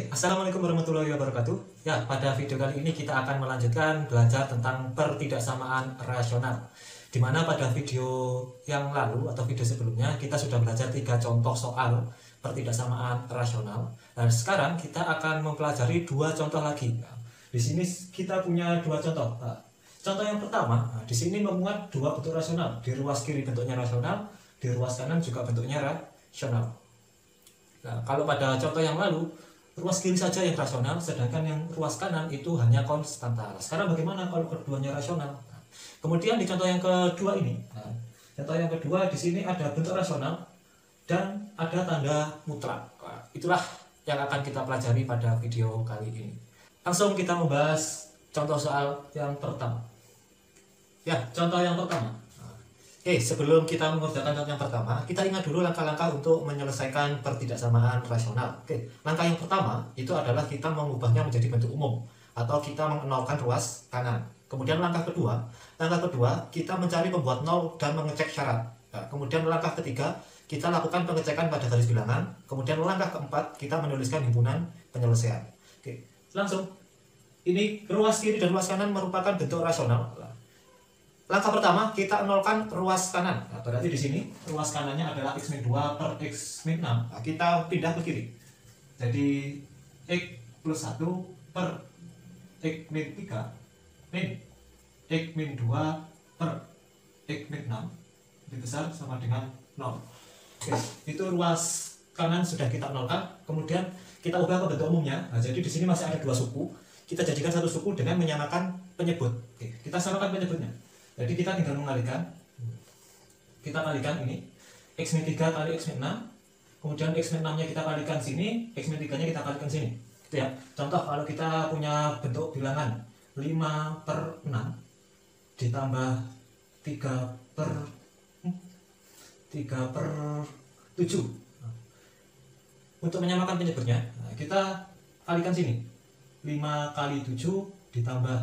Assalamualaikum warahmatullahi wabarakatuh. Ya, pada video kali ini kita akan melanjutkan belajar tentang pertidaksamaan rasional. Di mana pada video yang lalu atau video sebelumnya kita sudah belajar 3 contoh soal pertidaksamaan rasional. Dan sekarang kita akan mempelajari 2 contoh lagi. Di sini kita punya 2 contoh. Contoh yang pertama, di sini memuat 2 bentuk rasional. Di ruas kiri bentuknya rasional, di ruas kanan juga bentuknya rasional. Nah, kalau pada contoh yang lalu, ruas kiri saja yang rasional, sedangkan yang ruas kanan itu hanya konstanta. Sekarang bagaimana kalau keduanya rasional? Nah, kemudian di contoh yang kedua ini, contoh yang kedua di sini ada bentuk rasional dan ada tanda mutlak. Nah, itulah yang akan kita pelajari pada video kali ini. Langsung kita membahas contoh soal yang pertama. Ya, contoh yang pertama. Oke, sebelum kita mengerjakan contoh yang pertama, kita ingat dulu langkah-langkah untuk menyelesaikan pertidaksamaan rasional. Oke, langkah yang pertama itu adalah kita mengubahnya menjadi bentuk umum atau kita mengenolkan ruas kanan. Kemudian langkah kedua kita mencari pembuat nol dan mengecek syarat. Nah, kemudian langkah ketiga kita lakukan pengecekan pada garis bilangan. Kemudian langkah keempat kita menuliskan himpunan penyelesaian. Oke, langsung. Ini ruas kiri dan ruas kanan merupakan bentuk rasional. Langkah pertama kita nolkan ruas kanan. Nah, berarti di sini ruas kanannya adalah x-2 per x-6. Nah, kita pindah ke kiri. Jadi x plus 1 per x-3 min x-2 per x-6 lebih besar sama dengan 0. Oke, itu ruas kanan sudah kita nolkan. Kemudian kita ubah ke bentuk umumnya. Nah, jadi di sini masih ada 2 suku. Kita jadikan satu suku dengan menyamakan penyebut. Oke, kita samakan penyebutnya. Jadi kita tinggal mengalikan. Kita kalikan ini x-3 kali x-6. Kemudian x-6 nya kita kalikan sini, x-3 nya kita kalikan sini. Gitu ya. Contoh kalau kita punya bentuk bilangan 5 per 6 ditambah 3 per 7. Untuk menyamakan penyebutnya, kita kalikan sini. 5 kali 7 ditambah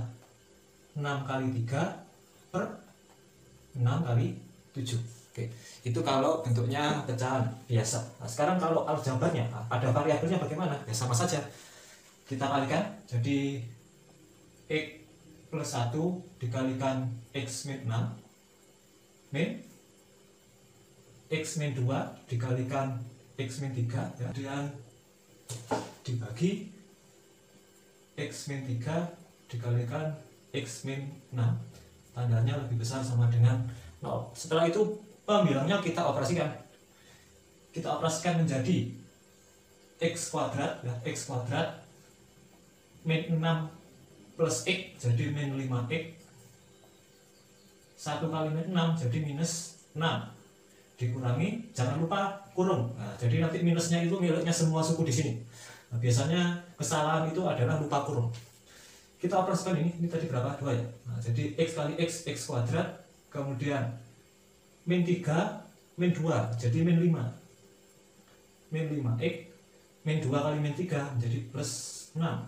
6 kali 3 per 6 kali 7. Oke, itu kalau bentuknya pecahan biasa. Nah, sekarang kalau aljabarnya, pada variabelnya bagaimana? Ya sama saja. Kita kalikan, jadi x plus 1 dikalikan x min 6 min x min 2 dikalikan x min 3 ya. Kemudian dibagi x min 3 dikalikan x min 6, tandanya lebih besar sama dengan 0. Setelah itu pembilangnya kita operasikan. Kita operasikan menjadi x kuadrat ya, x kuadrat min 6 plus x jadi min 5x. 1 kali min 6 jadi minus 6. Dikurangi, jangan lupa kurung. Nah, jadi nanti minusnya itu miliknya semua suku di sini. Nah, biasanya kesalahan itu adalah lupa kurung. Kita operasikan ini tadi berapa? 2 ya. Nah, jadi x kali x kuadrat, kemudian min 3 min 2 jadi min 5. Min 5x min 2 kali min 3 menjadi plus 6. Nah,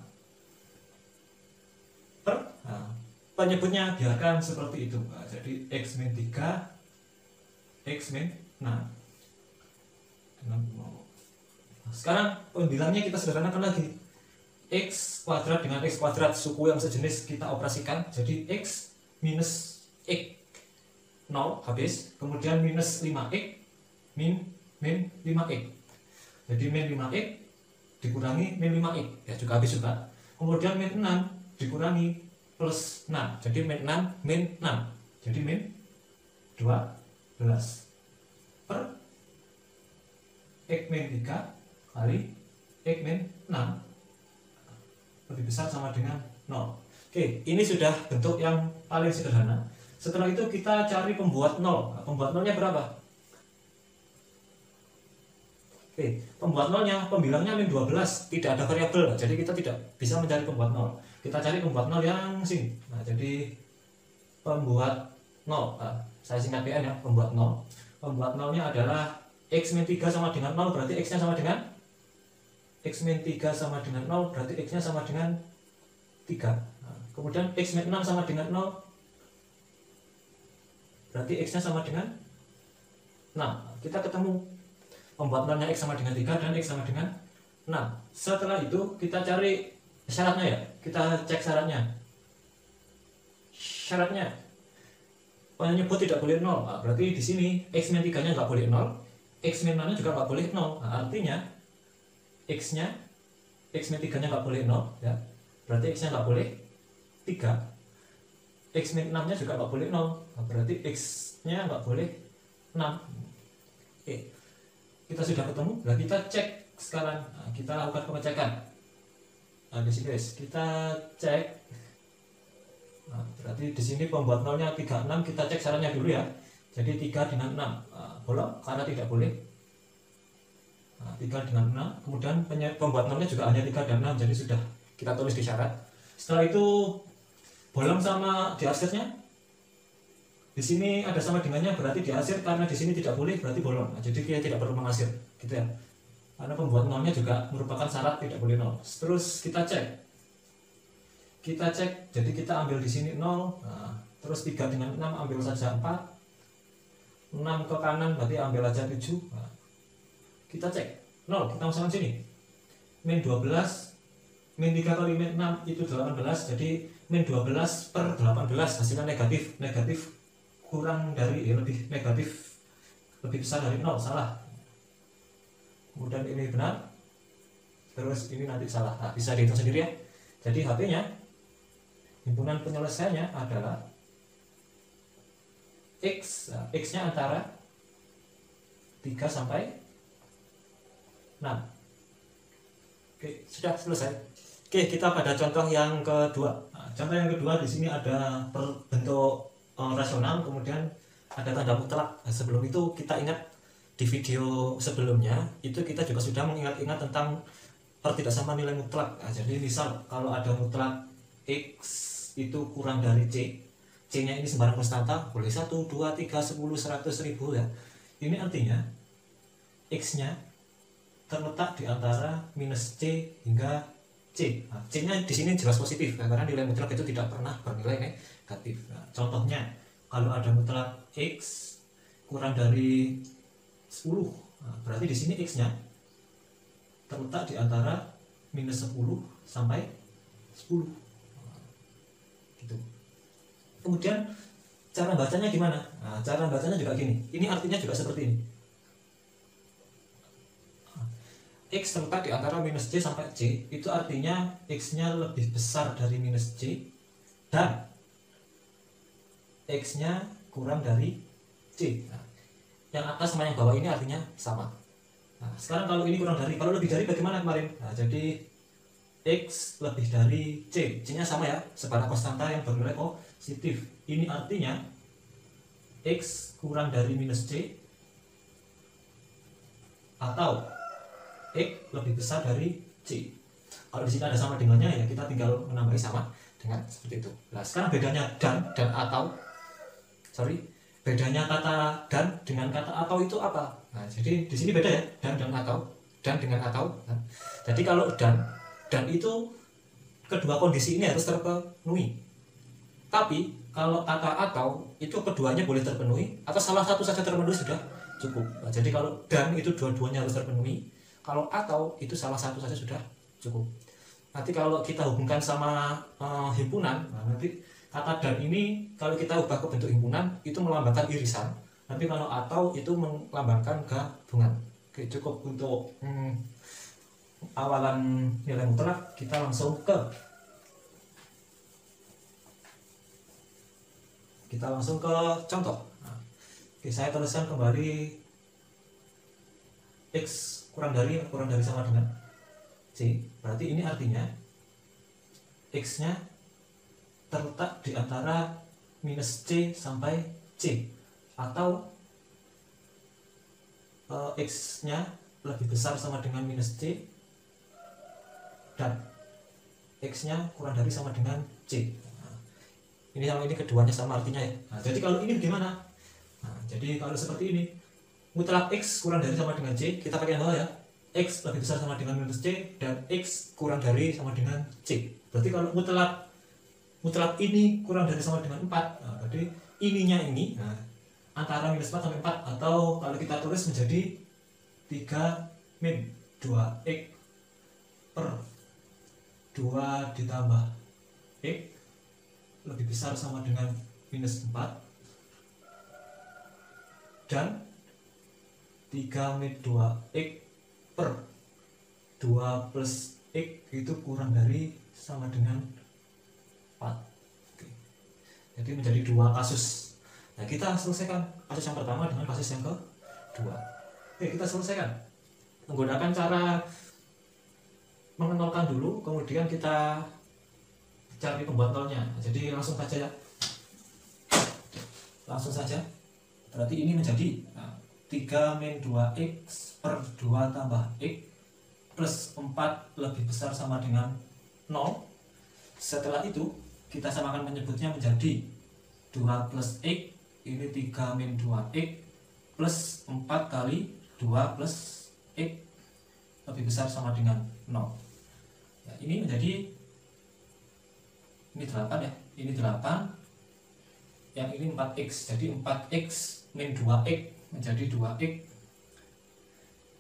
penyebutnya biarkan seperti itu. Nah, jadi x min 3 x min 6. Nah, sekarang pembilangnya kita sederhanakan lagi. X kuadrat dengan x kuadrat suku yang sejenis kita operasikan, jadi x minus x 0 habis, kemudian minus 5x min 5x, jadi min 5x dikurangi min 5x ya juga habis juga, kemudian min 6 dikurangi plus 6 jadi min 6 min 6 jadi min 12 per x min 3 kali x min 6 lebih besar sama dengan 0. Oke, ini sudah bentuk yang paling sederhana. Setelah itu kita cari pembuat 0. Nah, pembuat 0-nya berapa? Oke, pembuat 0-nya, pembilangnya min 12, tidak ada variabel. Jadi kita tidak bisa mencari pembuat 0. Kita cari pembuat 0 yang sini. Nah, jadi pembuat 0. Nah, saya singkat PN ya, pembuat 0. Pembuat 0-nya adalah x min 3 sama dengan 0, berarti x-nya sama dengan x min 3 sama dengan 0, berarti x-nya sama dengan 3. Nah, kemudian x min 6 sama dengan 0, berarti x-nya sama dengan 6. Kita ketemu pembuat 0-nya x sama dengan 3 dan x sama dengan Nah, setelah itu kita cari syaratnya ya. Kita cek syaratnya. Syaratnya penyebut tidak boleh 0. Nah, berarti di sini x min 3-nya nggak boleh 0, x min 6-nya juga nggak boleh 0. Nah, artinya x min 3-nya nggak boleh 0 ya. Berarti x-nya nggak boleh 3. X min 6-nya juga nggak boleh 0. Nah, berarti x-nya nggak boleh 6. Oke. Kita sudah ketemu. Nah, kita cek sekarang. Nah, kita lakukan pengecekan. Nah, di sini guys, kita cek. Nah, berarti di sini pembuat nolnya 36, kita cek syaratnya dulu ya. Jadi 3 dengan 6 bolong karena tidak boleh. 3 dengan 6, kemudian pembuat nolnya juga hanya 3 dan 6, jadi sudah kita tulis di syarat. Setelah itu bolong sama diarsirnya. Di sini ada sama dengannya, berarti diarsir, karena di sini tidak boleh berarti bolong. Nah, jadi kita tidak perlu mengasir, gitu ya. Karena pembuat nolnya juga merupakan syarat tidak boleh 0. Terus kita cek. Jadi kita ambil di sini 0. Nah, terus 3 dengan 6 ambil saja 4. 6 ke kanan berarti ambil aja 7. Nah, kita cek 0, kita masukkan sini. Min 12, min 3 kali min 6 itu 18. Jadi min 12 per 18 hasilnya negatif. Negatif kurang dari, lebih negatif, lebih besar dari 0, salah. Kemudian ini benar, terus ini nanti salah. Nah, bisa dihitung sendiri ya. Jadi HP-nya, himpunan penyelesaiannya adalah X. Nah, X-nya antara 3 sampai 6. Oke, sudah selesai. Oke, kita pada contoh yang kedua. Nah, contoh yang kedua di sini ada bentuk rasional, kemudian ada tanda mutlak. Nah, sebelum itu kita ingat di video sebelumnya itu kita juga sudah mengingat-ingat tentang pertidaksamaan nilai mutlak. Nah, jadi misal kalau ada mutlak X itu kurang dari C, C-nya ini sembarang konstanta, boleh 1, 2, 3, 10, 100, 1000 ya. Ini artinya X-nya terletak di antara minus C hingga C. Nah, C-nya di sini jelas positif karena nilai mutlak itu tidak pernah bernilai negatif. Nah, contohnya kalau ada mutlak X kurang dari 10, nah, berarti di sini X-nya terletak di antara minus 10 sampai 10. Nah, gitu. Kemudian cara bacanya gimana? Nah, cara bacanya juga gini. Ini artinya juga seperti ini. X terletak di antara minus C sampai C, itu artinya X-nya lebih besar dari minus C dan X-nya kurang dari C. Nah, yang atas sama yang bawah ini artinya sama. Nah, sekarang kalau ini kurang dari, kalau lebih dari bagaimana kemarin? Nah, jadi X lebih dari C, C-nya sama ya, sebarang konstanta yang bernilai positif. Ini artinya X kurang dari minus C atau X lebih besar dari C. Kalau di sini ada sama dengannya ya kita tinggal menambahi sama dengan seperti itu. Nah, sekarang bedanya dan atau, bedanya kata dan dengan kata atau itu apa? Nah, jadi di sini beda ya, dan atau, dan dengan atau. Nah, jadi kalau dan itu kedua kondisi ini harus terpenuhi. Tapi kalau kata atau itu keduanya boleh terpenuhi atau salah satu saja terpenuhi sudah cukup. Nah, jadi kalau dan itu dua-duanya harus terpenuhi. Kalau atau itu salah satu saja sudah cukup. Nanti kalau kita hubungkan sama himpunan, nah nanti kata dan ini kalau kita ubah ke bentuk himpunan itu melambangkan irisan. Nanti kalau atau itu melambangkan gabungan. Oke, cukup untuk awalan nilai mutlak. Kita langsung ke contoh. Nah, oke, saya tuliskan kembali X kurang dari sama dengan C. Berarti ini artinya X-nya terletak di antara minus C sampai C, atau X-nya lebih besar sama dengan minus C dan X-nya kurang dari sama dengan C. Nah, ini sama ini keduanya sama artinya ya. Nah, jadi kalau ini bagaimana? Nah, jadi kalau seperti ini, mutlak X kurang dari sama dengan C, kita pakai yang bawah ya. X lebih besar sama dengan minus C dan X kurang dari sama dengan C. Berarti kalau mutlak ini kurang dari sama dengan 4, nah, berarti ininya ini antara minus 4 sampai 4, atau kalau kita tulis menjadi 3 min 2X per 2 ditambah X lebih besar sama dengan minus 4, dan 3 min 2X per 2 plus X itu kurang dari sama dengan 4. Oke. Jadi menjadi dua kasus. Nah, kita selesaikan kasus yang pertama dengan kasus yang kedua. Oke, kita selesaikan menggunakan cara mengenolkan dulu, kemudian kita cari pembuat nolnya. Jadi langsung saja ya, langsung saja. Berarti ini menjadi 3 min 2X per 2 tambah X plus 4 lebih besar sama dengan 0. Setelah itu kita samakan menyebutnya menjadi 2 plus X, ini 3 min 2X plus 4 kali 2 plus X lebih besar sama dengan 0. Ya, ini menjadi, ini 8 ya, ini 8, yang ini 4X, jadi 4X min 2X menjadi 2X.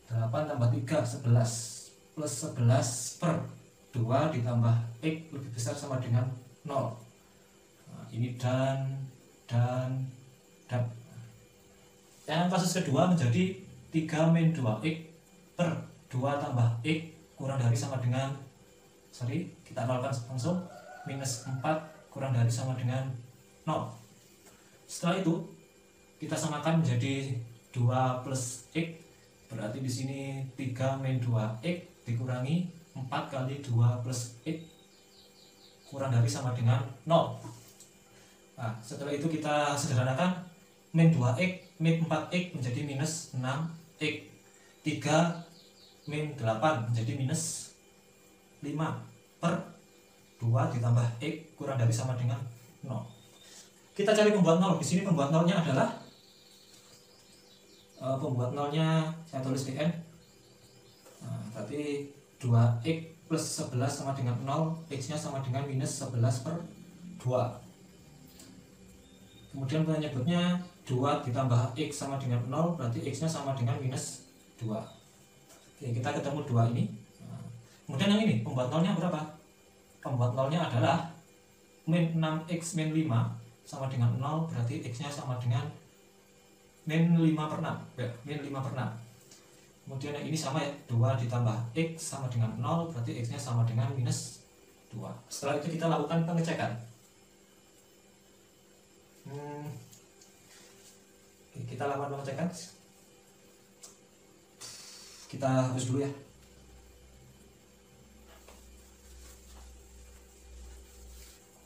8 tambah 3 11 plus 11 per 2 ditambah X lebih besar sama dengan 0. Nah, ini dan yang kasus kedua menjadi 3 min 2X per 2 tambah X kurang dari sama dengan, kita nolkan langsung, minus 4 kurang dari sama dengan 0. Setelah itu kita samakan menjadi 2 plus X, berarti di sini 3 min 2X dikurangi 4 kali 2 plus X kurang dari sama dengan 0. Nah, setelah itu kita sederhanakan, min 2X min 4X menjadi minus 6X, 3 min 8 menjadi minus 5 per 2 ditambah X kurang dari sama dengan 0. Kita cari pembuat 0. Di sini pembuat nolnya adalah pembuat nolnya saya tulis di N. Nah, berarti 2X plus 11 sama dengan 0, X nya sama dengan minus 11 per 2. Kemudian penyebutnya 2 ditambah X sama dengan 0, berarti X nya sama dengan minus 2. Oke, kita ketemu 2 ini. Nah, kemudian yang ini pembuat nolnya berapa? Pembuat nolnya adalah min 6X min 5 sama dengan 0, berarti X nya sama dengan min 5 per 6 ya, min 5 per 6. Kemudian yang ini sama ya, 2 ditambah X sama dengan 0, berarti X nya sama dengan minus 2. Setelah itu kita lakukan pengecekan. Oke, kita lakukan pengecekan. Kita hapus dulu ya.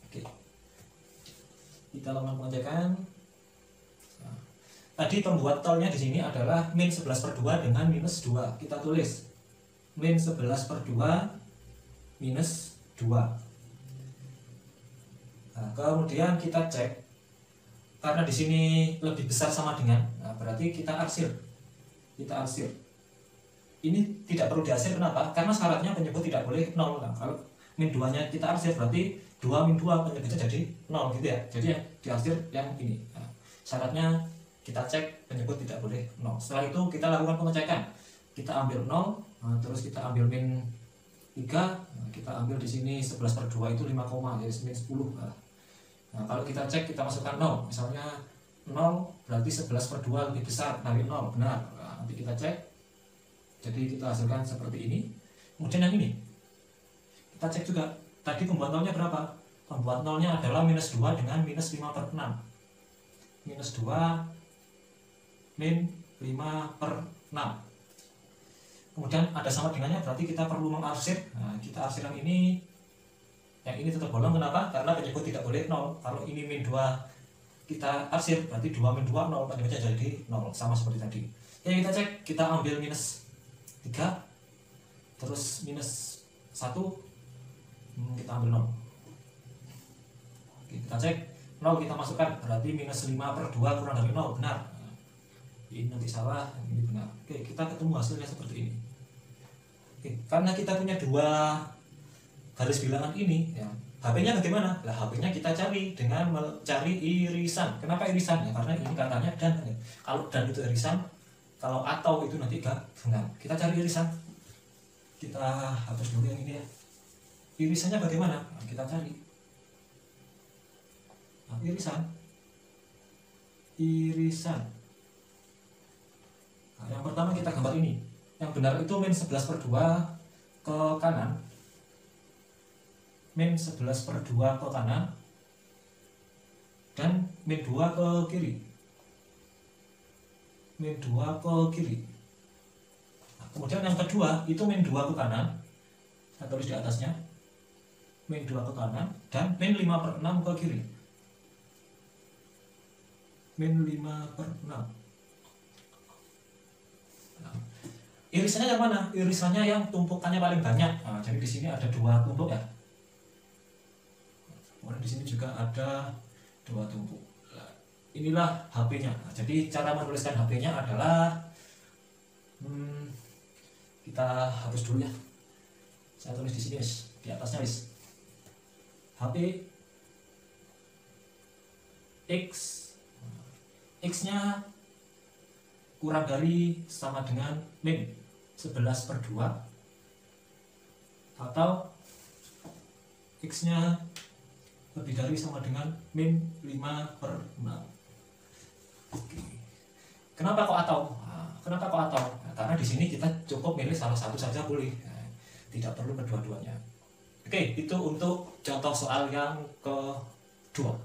Oke, kita lakukan pengecekan. Nah, tadi pembuat tolnya di sini adalah min 11 per 2 dengan minus 2. Kita tulis min 11 per 2 minus 2. Nah, kemudian kita cek, karena di sini lebih besar sama dengan, nah berarti kita arsir. Ini tidak perlu diarsir, kenapa? Karena syaratnya penyebut tidak boleh 0. Nah, kalau min 2 nya kita arsir, berarti 2 min 2 penyebutnya jadi 0 gitu ya. Jadi yang diarsir yang ini. Nah, syaratnya kita cek penyebut tidak boleh 0. Setelah itu kita lakukan pengecekan. Kita ambil 0, nah, terus kita ambil min 3, nah, kita ambil di sini 11 per 2 itu 5, jadi min 10. Nah, kalau kita cek, kita masukkan 0, misalnya 0 berarti 11 per 2 lebih besar dari 0, benar. Nah, nanti kita cek, jadi kita hasilkan seperti ini. Kemudian yang ini kita cek juga, tadi pembuat nolnya berapa? Pembuat nolnya adalah minus 2 dengan minus 5 per 6. Minus 2 min 5 per 6. Kemudian ada sama dengannya, berarti kita perlu mengarsir. Nah, kita arsir yang ini tetap bolong, kenapa? Karena penyebut tidak boleh 0. Kalau ini min 2 kita arsir, berarti 2 min 2 0, penyebutnya jadi 0, sama seperti tadi. Ya, kita cek, kita ambil minus 3, terus minus 1, kita ambil 0. Oke, kita cek 0, kita masukkan, berarti minus 5 per 2 kurang dari 0, benar. Nah, ini nanti salah, ini benar. Oke, kita ketemu hasilnya seperti ini. Oke, karena kita punya 2 garis bilangan ini ya, HP-nya bagaimana? Lah, HP-nya kita cari dengan mencari irisan. Kenapa irisan? Ya karena ini katanya dan. Kalau dan itu irisan, kalau atau itu nanti gabungan. Kita cari irisan. Kita hapus dulu yang ini ya. Irisannya bagaimana? Nah, kita cari. Nah, irisan. Nah, yang pertama kita gambar ini. Yang benar itu min 11/2 ke kanan. Min 11/2 ke kanan. Dan min 2 ke kiri. Min 2 ke kiri. Nah, kemudian yang kedua itu min 2 ke kanan. Saya tulis di atasnya. Min 2 ke kanan dan min 5/6 ke kiri. Min 5/6. Nah, irisannya yang mana? Irisannya yang tumpukannya paling banyak. Nah, jadi di sini ada 2 tumpuk ya. Kemudian di sini juga ada 2 tumpuk. Nah, inilah HP-nya. Nah, jadi cara menuliskan HP-nya adalah kita hapus dulu ya. Saya tulis di sini guys, di atasnya guys. HP X-nya kurang dari sama dengan min 11/2 atau X-nya lebih dari sama dengan min 5/6. Oke. Kenapa kok atau? Kenapa kok atau? Nah, karena di sini kita cukup milih salah satu saja boleh. Nah, tidak perlu kedua-duanya. Oke, itu untuk contoh soal yang kedua.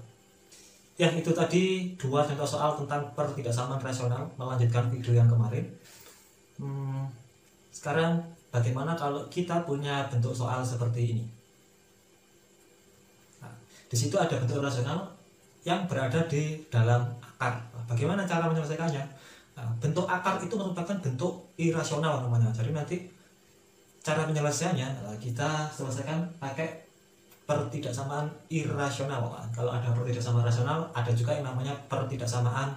Ya, itu tadi 2 contoh soal tentang pertidaksamaan rasional, melanjutkan video yang kemarin. Sekarang bagaimana kalau kita punya bentuk soal seperti ini? Nah, di situ ada bentuk rasional yang berada di dalam akar. Bagaimana cara menyelesaikannya? Nah, bentuk akar itu merupakan bentuk irasional namanya. Jadi nanti cara penyelesaiannya kita selesaikan pakai pertidaksamaan irasional. Kalau ada pertidaksamaan rasional, ada juga yang namanya pertidaksamaan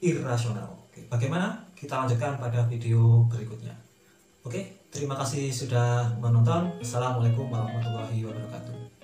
irasional. Oke, bagaimana? Kita lanjutkan pada video berikutnya. Oke, terima kasih sudah menonton. Assalamualaikum warahmatullahi wabarakatuh.